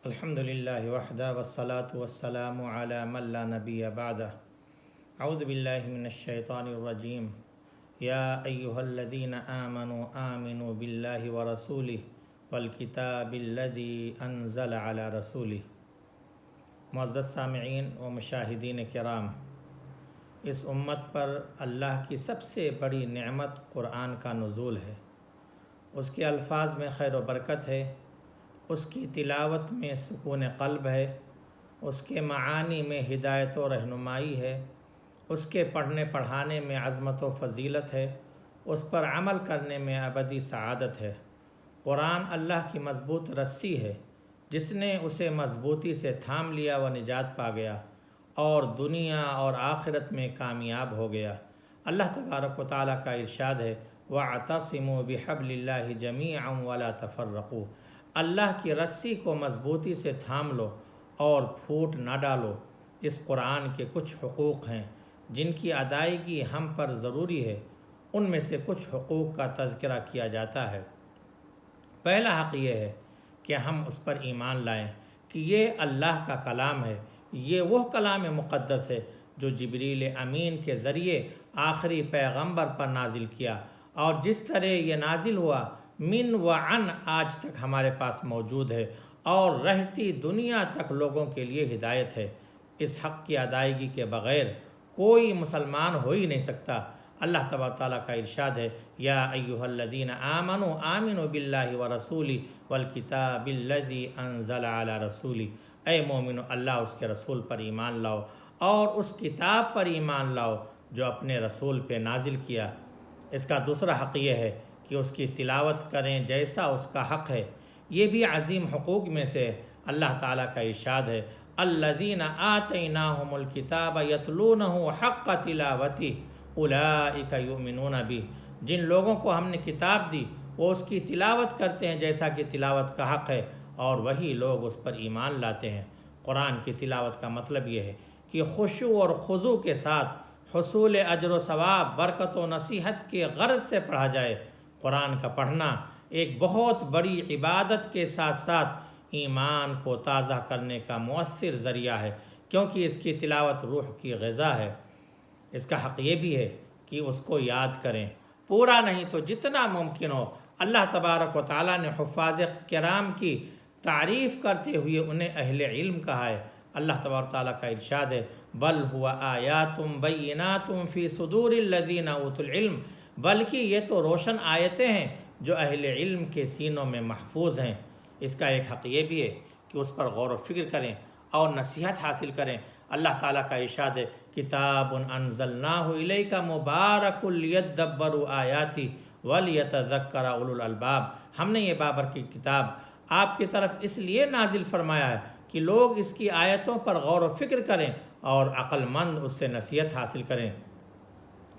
الحمد للہ وحدہ والصلاة والسلام علی من لا نبی بعدہ اعوذ باللہ من الشیطان الرجیم یا ایہا الذین آمنوا آمنوا باللہ ورسولہ والکتاب الذی انزل علی رسولہ۔ معزز سامعین و مشاہدین کرام، اس امت پر اللہ کی سب سے بڑی نعمت قرآن کا نزول ہے۔ اس کے الفاظ میں خیر و برکت ہے، اس کی تلاوت میں سکون قلب ہے، اس کے معانی میں ہدایت و رہنمائی ہے، اس کے پڑھنے پڑھانے میں عظمت و فضیلت ہے، اس پر عمل کرنے میں ابدی سعادت ہے۔ قرآن اللہ کی مضبوط رسی ہے، جس نے اسے مضبوطی سے تھام لیا وہ نجات پا گیا اور دنیا اور آخرت میں کامیاب ہو گیا۔ اللہ تبارک و تعالیٰ کا ارشاد ہے وَاعْتَصِمُوا بِحَبْلِ اللَّهِ جَمِيعًا وَلَا تَفَرَّقُوا۔ اللہ کی رسی کو مضبوطی سے تھام لو اور پھوٹ نہ ڈالو۔ اس قرآن کے کچھ حقوق ہیں جن کی ادائیگی ہم پر ضروری ہے، ان میں سے کچھ حقوق کا تذکرہ کیا جاتا ہے۔ پہلا حق یہ ہے کہ ہم اس پر ایمان لائیں کہ یہ اللہ کا کلام ہے، یہ وہ کلام مقدس ہے جو جبریل امین کے ذریعے آخری پیغمبر پر نازل کیا، اور جس طرح یہ نازل ہوا من و عن آج تک ہمارے پاس موجود ہے اور رہتی دنیا تک لوگوں کے لیے ہدایت ہے۔ اس حق کی ادائیگی کے بغیر کوئی مسلمان ہو ہی نہیں سکتا۔ اللہ تبارک تعالیٰ کا ارشاد ہے یا ایہا الذین آمنوا آمنوا باللہ ورسولہ والکتاب الذی انزل علی رسولہ۔ اے مومنو، اللہ اس کے رسول پر ایمان لاؤ اور اس کتاب پر ایمان لاؤ جو اپنے رسول پہ نازل کیا۔ اس کا دوسرا حق یہ ہے کہ اس کی تلاوت کریں جیسا اس کا حق ہے۔ یہ بھی عظیم حقوق میں سے اللہ تعالیٰ کا ارشاد ہے الذین آتیناہم الکتاب یتلونہ حق تلاوتہ اولئک یؤمنون بہ۔ جن لوگوں کو ہم نے کتاب دی وہ اس کی تلاوت کرتے ہیں جیسا کہ تلاوت کا حق ہے، اور وہی لوگ اس پر ایمان لاتے ہیں۔ قرآن کی تلاوت کا مطلب یہ ہے کہ خشوع اور خضوع کے ساتھ حصول اجر و ثواب، برکت و نصیحت کے غرض سے پڑھا جائے۔ قرآن کا پڑھنا ایک بہت بڑی عبادت کے ساتھ ساتھ ایمان کو تازہ کرنے کا مؤثر ذریعہ ہے، کیونکہ اس کی تلاوت روح کی غذا ہے۔ اس کا حق یہ بھی ہے کہ اس کو یاد کریں، پورا نہیں تو جتنا ممکن ہو۔ اللہ تبارک و تعالیٰ نے حفاظ کرام کی تعریف کرتے ہوئے انہیں اہل علم کہا ہے۔ اللہ تبارک تعالیٰ کا ارشاد ہے بل هو آیات بینات فی صدور الذین اوتوا العلم۔ بلکہ یہ تو روشن آیتیں ہیں جو اہل علم کے سینوں میں محفوظ ہیں۔ اس کا ایک حق یہ بھی ہے کہ اس پر غور و فکر کریں اور نصیحت حاصل کریں۔ اللہ تعالیٰ کا ارشاد ہے کتاب انزلناہ الیک مبارک لیدبروا آیاتہ ولیتذکر اولو الالباب۔ ہم نے یہ بابر کی کتاب آپ کی طرف اس لیے نازل فرمایا ہے کہ لوگ اس کی آیتوں پر غور و فکر کریں اور عقل مند اس سے نصیحت حاصل کریں۔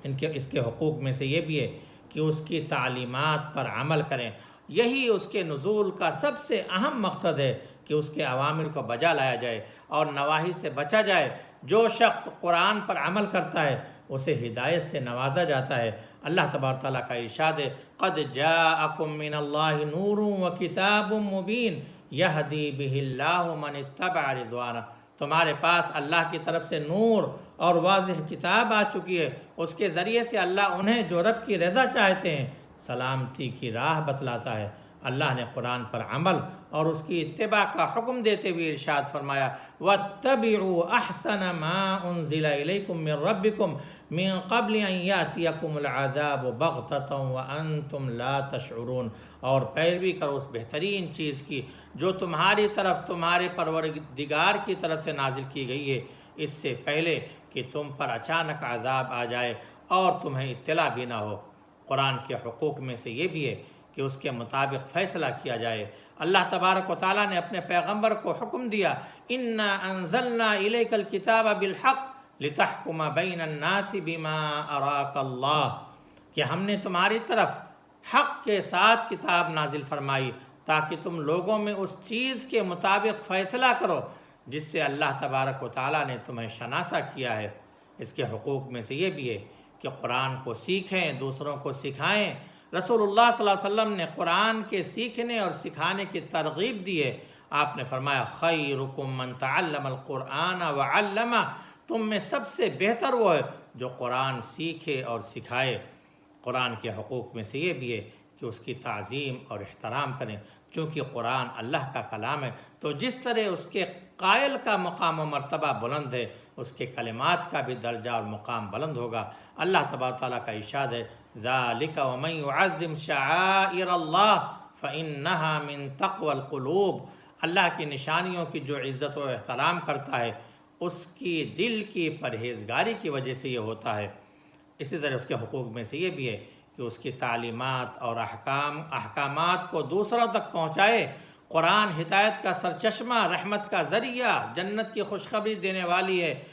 اس کے حقوق میں سے یہ بھی ہے کہ اس کی تعلیمات پر عمل کریں۔ یہی اس کے نزول کا سب سے اہم مقصد ہے کہ اس کے اوامر کو بجا لایا جائے اور نواہی سے بچا جائے۔ جو شخص قرآن پر عمل کرتا ہے اسے ہدایت سے نوازا جاتا ہے۔ اللہ تبارک تعالیٰ کا ارشاد ہے قد جاءکم من اللہ نور وکتاب مبین یہدی بہ اللہ من اتبع رضوانہ۔ تمہارے پاس اللہ کی طرف سے نور اور واضح کتاب آ چکی ہے، اس کے ذریعے سے اللہ انہیں جو رب کی رضا چاہتے ہیں سلامتی کی راہ بتلاتا ہے۔ اللہ نے قرآن پر عمل اور اس کی اتباع کا حکم دیتے ہوئے ارشاد فرمایا وَاتَّبِعُوا أَحْسَنَ مَا أُنزِلَ إِلَيْكُم مِّن رَّبِّكُم مِّن قَبْلِ أَن يَأْتِيَكُمُ الْعَذَابُ بَغْتَةً وَأَنتُمْ لَا تَشْعُرُونَ۔ اور پیروی کرو اس بہترین چیز کی جو تمہاری طرف تمہارے پروردگار کی طرف سے نازل کی گئی ہے، اس سے پہلے کہ تم پر اچانک عذاب آ جائے اور تمہیں اطلاع بھی نہ ہو۔ قرآن کے حقوق میں سے یہ بھی ہے کہ اس کے مطابق فیصلہ کیا جائے۔ اللہ تبارک و تعالیٰ نے اپنے پیغمبر کو حکم دیا انا انزلنا الیک الکتاب بالحق لتحکم بین الناس بما اراک اللہ، کہ ہم نے تمہاری طرف حق کے ساتھ کتاب نازل فرمائی تاکہ تم لوگوں میں اس چیز کے مطابق فیصلہ کرو جس سے اللہ تبارک و تعالیٰ نے تمہیں شناسا کیا ہے۔ اس کے حقوق میں سے یہ بھی ہے کہ قرآن کو سیکھیں، دوسروں کو سکھائیں۔ رسول اللہ صلی اللہ علیہ وسلم نے قرآن کے سیکھنے اور سکھانے کی ترغیب دی ہے آپ نے فرمایا خیرکم من تعلم القرآن وعلمہ، تم میں سب سے بہتر وہ ہے جو قرآن سیکھے اور سکھائے۔ قرآن کے حقوق میں سے یہ بھی ہے کہ اس کی تعظیم اور احترام کریں، چونکہ قرآن اللہ کا کلام ہے، تو جس طرح اس کے قائل کا مقام و مرتبہ بلند ہے، اس کے کلمات کا بھی درجہ اور مقام بلند ہوگا۔ اللہ تبارک تعالیٰ کا ارشاد ہے ذَلِكَ وَمَن يُعَظِّمْ شَعَائِرَ اللَّهِ فَإِنَّهَا مِن تَقْوَى الْقُلُوبِ، اللہ کی نشانیوں کی جو عزت و احترام کرتا ہے اس کی دل کی پرہیزگاری کی وجہ سے یہ ہوتا ہے۔ اسی طرح اس کے حقوق میں سے یہ بھی ہے کہ اس کی تعلیمات اور احکامات کو دوسروں تک پہنچائے۔ قرآن ہدایت کا سرچشمہ، رحمت کا ذریعہ، جنت کی خوشخبری دینے والی ہے،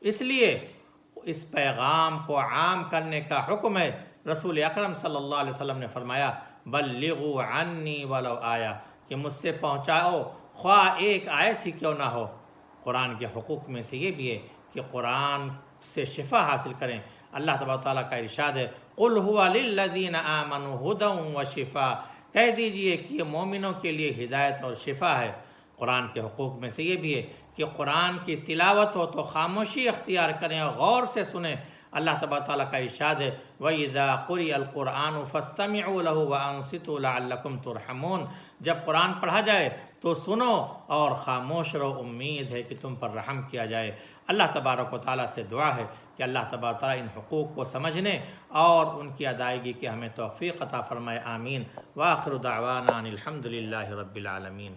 اس لیے اس پیغام کو عام کرنے کا حکم ہے۔ رسول اکرم صلی اللہ علیہ وسلم نے فرمایا بلغوا عنی ولو آیا، کہ مجھ سے پہنچاؤ خواہ ایک آیت ہی کیوں نہ ہو۔ قرآن کے حقوق میں سے یہ بھی ہے کہ قرآن سے شفا حاصل کریں۔ اللہ تبارک تعالیٰ کا ارشاد ہے قل هو للذین آمنوا هدی وشفاء، کہہ دیجئے کہ یہ مومنوں کے لیے ہدایت اور شفا ہے۔ قرآن کے حقوق میں سے یہ بھی ہے کہ قرآن کی تلاوت ہو تو خاموشی اختیار کریں اور غور سے سنیں۔ اللہ تبارک تعالیٰ کا ارشاد ہے وَإِذَا قُرِئَ الْقُرْآنُ فَاسْتَمِعُوا لَهُ وَأَنصِتُوا لَعَلَّكُمْ تُرْحَمُونَ، جب قرآن پڑھا جائے تو سنو اور خاموش رہو، امید ہے کہ تم پر رحم کیا جائے۔ اللہ تبارک و تعالیٰ سے دعا ہے کہ اللہ تبارک و تعالیٰ ان حقوق کو سمجھنے اور ان کی ادائیگی کے ہمیں توفیق عطا فرمائے، آمین۔ وآخر دعوانا ان الحمد للہ رب العالمین۔